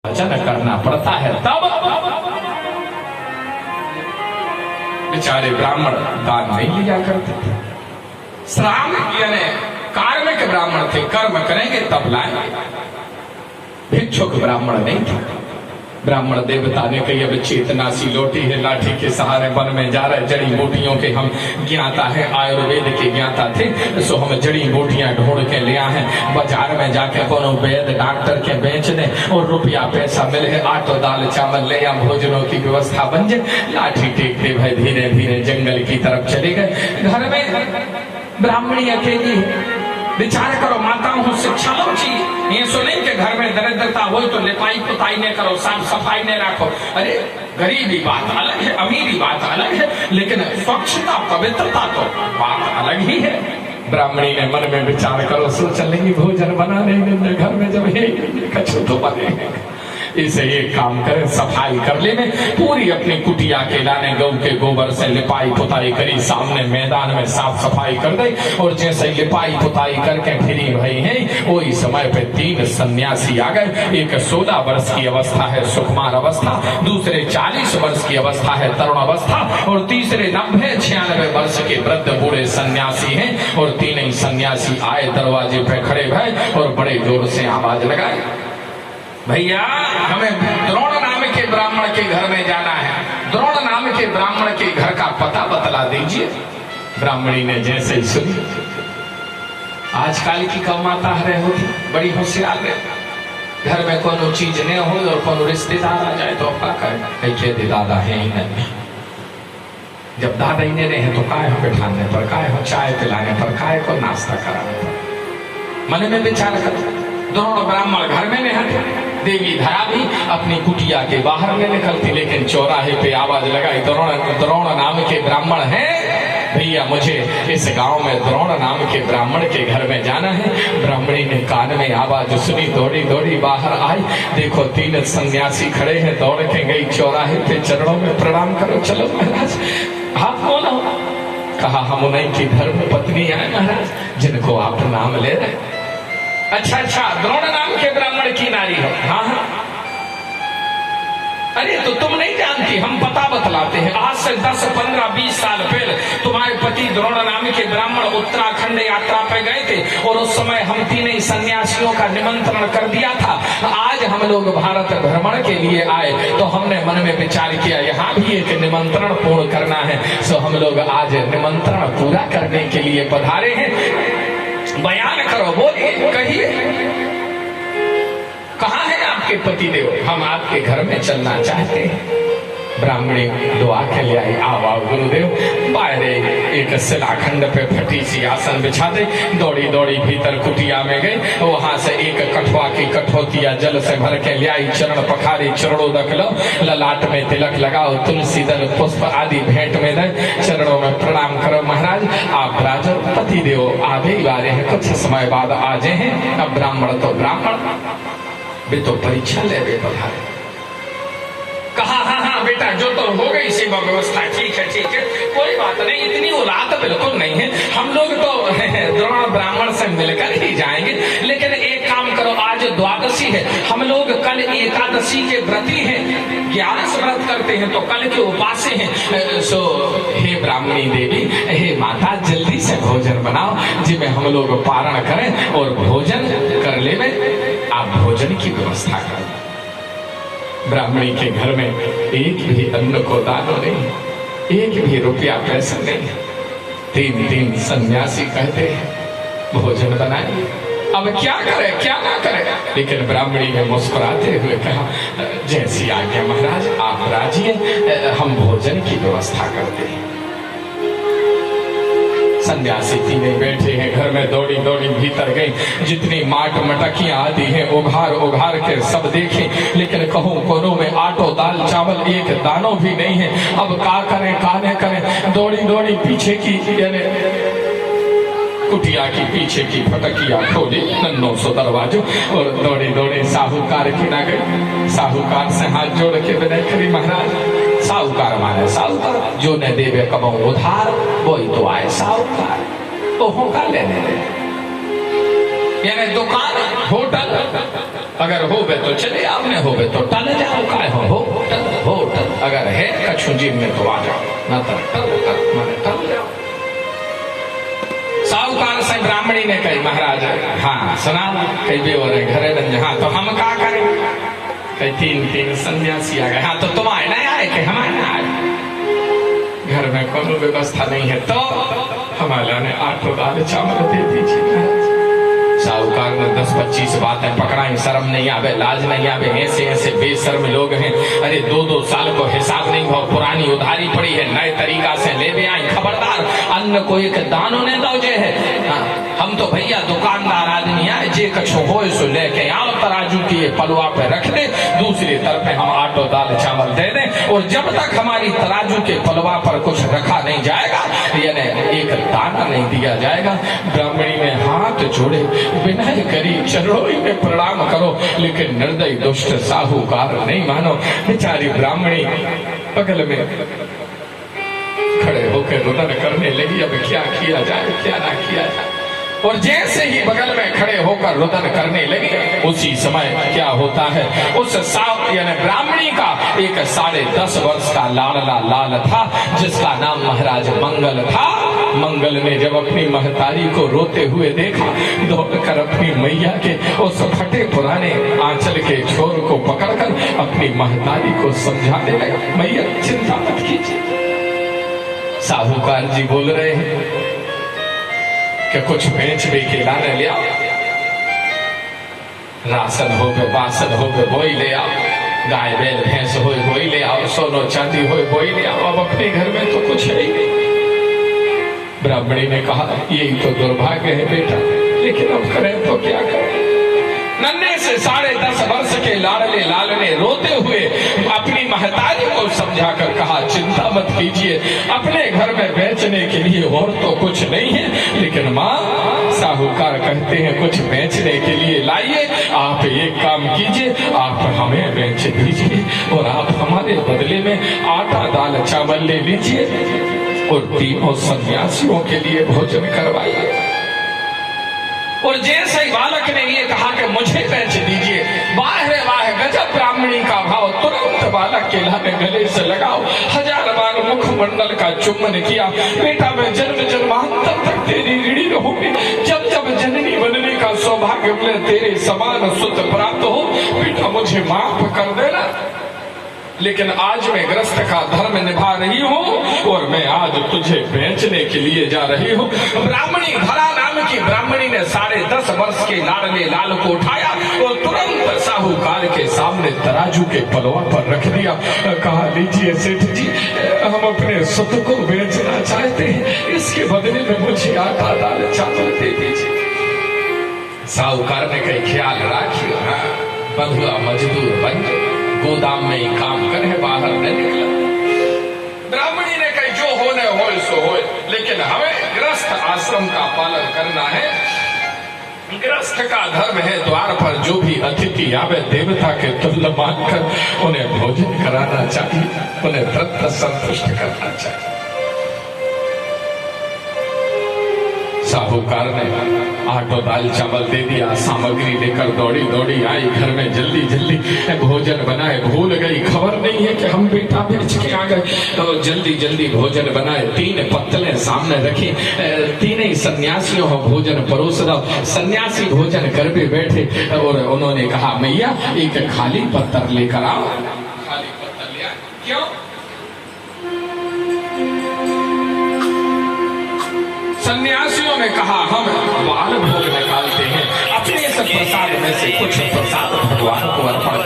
वचन करना पड़ता है, तब बेचारे ब्राह्मण दान नहीं लिया करते थे। श्रामिक यानी कार्मिक ब्राह्मण थे, कर्म करेंगे तब लाएंगे। भिक्षुक ब्राह्मण नहीं थे। ब्राह्मण देवता ने कही अब चेतना सी लौटी है, लाठी के सहारे वन में जा रहे, जड़ी बूटियों के हम ज्ञाता है, आयुर्वेद के ज्ञाता थे, सो हम जड़ी बूटियां ढूंढ के ले आए हैं। बाजार में जाके कोनो वैद डॉक्टर के बेच दे और रुपया पैसा मिले, आटो दाल चावल ले या भोजनों की व्यवस्था बन जाए। लाठी टेकते भाई धीरे धीरे जंगल की तरफ चले गए। घर में ब्राह्मणी अकेली विचार करो, माताओं शिक्षा लो चाहिए। ये सुने के घर में दरिद्रता हो तो लिपाई पुताई ने करो, साफ सफाई ने रखो। अरे गरीबी बात अलग है, अमीरी बात अलग है, लेकिन स्वच्छता पवित्रता तो बात अलग ही है। ब्राह्मणी ने मन में विचार करो, सोच लेंगी भोजन बनाने में घर में जब कछु तो बने, इसे एक काम करें, सफाई कर ले में पूरी अपनी कुटिया के लाने गौ के गोबर से लिपाई पुताई करी, सामने मैदान में साफ सफाई कर दे। और जैसे लिपाई पुताई करके फ्री भई है, वही समय पे 3 सन्यासी आ गए। एक 16 वर्ष की अवस्था है सुकुमार अवस्था, दूसरे 40 वर्ष की अवस्था है तरुण अवस्था, और तीसरे 90-96 वर्ष के वृद्ध बूढ़े सन्यासी हैं। और तीनों सन्यासी आए, दरवाजे पे खड़े भय और बड़े जोर से आवाज लगाए, भैया हमें द्रोण नाम के ब्राह्मण के घर में जाना है, द्रोण नाम के ब्राह्मण के घर का पता बतला दीजिए। ब्राह्मणी ने जैसे ही सुनी, आजकल की कमाता रहे होती, बड़ी होशियार रहे। घर में कोनो चीज नहीं हो और कोनो रिश्तेदार आ जाए तो क्या करे, दादा है ही नहीं। जब दादा ही नहीं रहे तो काय हो बिठाने पर, काय हो चाय पिलाने पर, काय को नाश्ता कराने पर। मन में विचार कर, दोनों ब्राह्मण घर में नहीं, देवी धरा भी अपनी कुटिया के बाहर में निकलती, लेकिन चौराहे पे आवाज लगाई, द्रोण नाम के ब्राह्मण हैं भैया, मुझे इस गांव में द्रोण नाम के ब्राह्मण के घर में जाना है। ब्राह्मणी ने कान में आवाज सुनी, दौड़ी दौड़ी बाहर आई, देखो 3 सन्यासी खड़े हैं। दौड़ के गई चौराहे पे, चरणों में प्रणाम करो, चलो महाराज आप कौन हो? कहा हम उन्हीं की धर्म पत्नी है महाराज, जिनको आप नाम ले रहे। अच्छा, द्रोण नाम के ब्राह्मण की नारी हो? हाँ हाँ। अरे तो तुम नहीं जानती, हम पता बतलाते हैं। आज से 10, 15, 20 साल पहले तुम्हारे पति द्रोण नाम के ब्राह्मण उत्तराखंड यात्रा पे गए थे, और उस समय हम 3 सन्यासियों का निमंत्रण कर दिया था। आज हम लोग भारत भ्रमण के लिए आए तो हमने मन में विचार किया यहाँ भी एक निमंत्रण पूर्ण करना है, सो हम लोग आज निमंत्रण पूरा करने के लिए पधारे हैं। बयान करो, बोलिए, कहिए, कहाँ है आपके पतिदेव? हम आपके घर में चलना चाहते हैं। ब्राह्मणी दुआ के ले आई, आओ गुरुदेव। बाहरे एक शिलाखंड पे फटी सी आसन बिछा दे, दौड़ी दौड़ी भीतर कुटिया में गई, वहां से एक कठवा की कठोतिया जल से भर के ले आई, चरण पखारी, चरणों रख लो, ललाट में तिलक लगाओ, तुलसी दल पुष्प आदि भेंट में दे, चरणों में प्रणाम करो। महाराज आप राजो, पति देव आधे वाले हैं, कुछ समय बाद आ जाए हैं। अब ब्राह्मण तो ब्राह्मण भी तो परीक्षा ले रहे पधारे। कहा हाँ बेटा, जो तो हो गई सेवा व्यवस्था, ठीक है, कोई बात नहीं, इतनी औलाद बिल्कुल नहीं है, हम लोग तो द्रोण ब्राह्मण से मिलकर ही जाएंगे। लेकिन एक काम करो, आज द्वादशी है, हम लोग कल एकादशी के व्रती हैं, 11 व्रत करते हैं, तो कल के उपासे हैं। सो हे ब्राह्मणी देवी, हे माता, जल्दी से भोजन बनाओ जिसमें हम लोग पारण करें और भोजन कर ले में आप भोजन की व्यवस्था करें। ब्राह्मणी के घर में एक भी अन्न को दान नहीं, एक भी रुपया पैसा नहीं। 3 सन्यासी कहते हैं भोजन बनाए, अब क्या करे क्या ना करे। लेकिन ब्राह्मणी ने मुस्कुराते हुए कहा, जैसी आज्ञा महाराज, आप राजिए, हम भोजन की व्यवस्था करते हैं। सन्यासी 3 बैठे हैं घर में, दौड़ी दौड़ी भीतर गई, जितनी माट मटकियां आदि हैं उघार के सब देखे, लेकिन कहूं कोनों में आटो दाल चावल एक दानो भी नहीं है। अब का करें का न करें, दौड़ी दौड़ी पीछे की यानी कुटिया की पीछे की फटकिया खोली, नन्नों सो दरवाजो, और दौड़ी दौड़ी साहूकार की ना गई। साहूकार से हाथ जोड़ के विनय करी, महाराज साहूकार माने साहूकार, जो न देवे कबो उधार, वही तो आए साहूकार, तो होगा लेने दे। यानी दुकान, होटल, अगर हो बे तो चले आओ, न हो बे तो टल जाओ। काय हो टल, अगर है कछु जीव में तो आ जाओ, न तो टल जाओ। साहूकार से ब्राह्मणी ने कही, महाराज हाँ सुना, कही बे और घरे रंज, हाँ तो हम क्या करें? कही तीन सन्यासी आ गए। हाँ तो तुम आए ना आए, कि हम आए ना आए, घर में कोनो व्यवस्था नहीं है तो हमारा ने 8 दाल चावल दे दीजिए। साहूकार ने 10-25 बातें पकड़ाई, शर्म नहीं आवे, लाज नहीं आवे, ऐसे बेशर्म लोग हैं। अरे 2-2 साल को हिसाब नहीं हो, पुरानी उधारी पड़ी है, नए तरीका से ले भी आई, खबरदार अन्न को एक दानों ने दौजे है। हम तो भैया दुकानदार आदमी है, जे कछु हो सो लेके आओ, तराजू की पलवा पे रख दे, दूसरी तरफ हम 8 दाल चावल दे दें, और जब तक हमारी तराजू के पलवा पर कुछ रखा नहीं जाएगा, यानी एक दाना नहीं दिया जाएगा। ब्राह्मणी में हाथ जोड़े विनय करी, चरणों में प्रणाम करो, लेकिन निर्दयी दुष्ट साहूकार नहीं मानो। बेचारी ब्राह्मणी बगल में खड़े होकर रुदन करने लगी, अब क्या किया जाए क्या ना किया जाए। और जैसे ही बगल में खड़े होकर रुदन करने लगी, उसी समय क्या होता है, उस यानी ब्राह्मणी का एक 10.5 वर्ष का लाडला लाल था, जिसका नाम महाराज मंगल था। मंगल ने जब अपनी महतारी को रोते हुए देखा, दौड़कर अपनी मैया के उस फटे पुराने आंचल के छोर को पकड़कर अपनी महतारी को समझाने लगा, मैया चिंता मत कीजिए। साहूकार जी बोल रहे हैं कि कुछ बेच बे के लाने ले आओ, राशन हो गए, बासन हो गए, वही ले आओ, गाय बैल भैंस हो वही ले आओ, सोनो चांदी हो वही ले आओ, अब अपने घर में तो कुछ है ही नहीं। ब्राह्मणी ने कहा, यही तो दुर्भाग्य है बेटा, लेकिन अब करें तो क्या करें। नन्हे से 10.5 वर्ष के लाडले लाल ने रोते हुए अपनी महतारी को समझाकर कहा, चिंता मत कीजिए, अपने घर में बेचने के लिए और तो कुछ नहीं है, लेकिन माँ साहूकार कहते हैं कुछ बेचने के लिए लाइए। आप एक काम कीजिए, आप हमें बेच दीजिए और आप हमारे बदले में आटा दाल चावल ले लीजिए और 3 सन्यासियों के लिए भोजन करवाइए। और जैसे ही बालक ने ये कहा कि मुझे बेच दीजिए, वाह रे वाह, गजब ब्राह्मणी का भाव। तुरंत बालक के लाने गले से लगाओ, 1000 बार मुखमंडल का चुम्बन किया। बेटा मैं जन्म जन्मांतर तक तेरी ऋणी रहूंगी, जब जब जननी बनने का सौभाग्य मिले, तेरे समान सुत प्राप्त हो, बेटा मुझे माफ कर देना। लेकिन आज मैं ग्रस्त का धर्म निभा रही हूँ और मैं आज तुझे बेचने के लिए जा रही हूँ। ब्राह्मणी धरा नाम की ब्राह्मणी ने 10.5 वर्ष के लाडले लाल को उठाया और तुरंत साहूकार के सामने तराजू के पलवा पर रख दिया। कहा, लीजिए सेठ जी, हम अपने सुत को बेचना चाहते हैं, इसके बदले में मुझे आटा दाल चावल दे दीजिए। साहूकार ने कही, ख्याल रखियो, बंधुआ मजदूर बन गोदाम में ही काम करे, बाहर न निकला। ब्राह्मणी ने कही, जो होने हो सो हो, लेकिन हमें गृहस्थ आश्रम का पालन करना है। गृहस्थ का धर्म है, द्वार पर जो भी अतिथि आवे देवता के तुल्य मानकर उन्हें भोजन कराना चाहिए, उन्हें व्रत संतुष्ट करना चाहिए। साहूकार ने आटो दाल चावल दे दिया, सामग्री लेकर दौड़ी आई घर में, जल्दी जल्दी भोजन बनाए। भूल गई, खबर नहीं है कि हम बेटा बेच के आ गए, तो जल्दी जल्दी भोजन बनाए। 3 पत्तलें सामने रखी, 3 सन्यासियों को भोजन परोस दो। सन्यासी भोजन कर भी बैठे और उन्होंने कहा, मैया एक खाली पत्थर लेकर आओ। खाली पत्थर लिया, क्यों? सन्यासियों ने कहा, हम बाल भोग निकालते हैं, अपने इस प्रसाद में से कुछ प्रसाद भगवान को अर्पण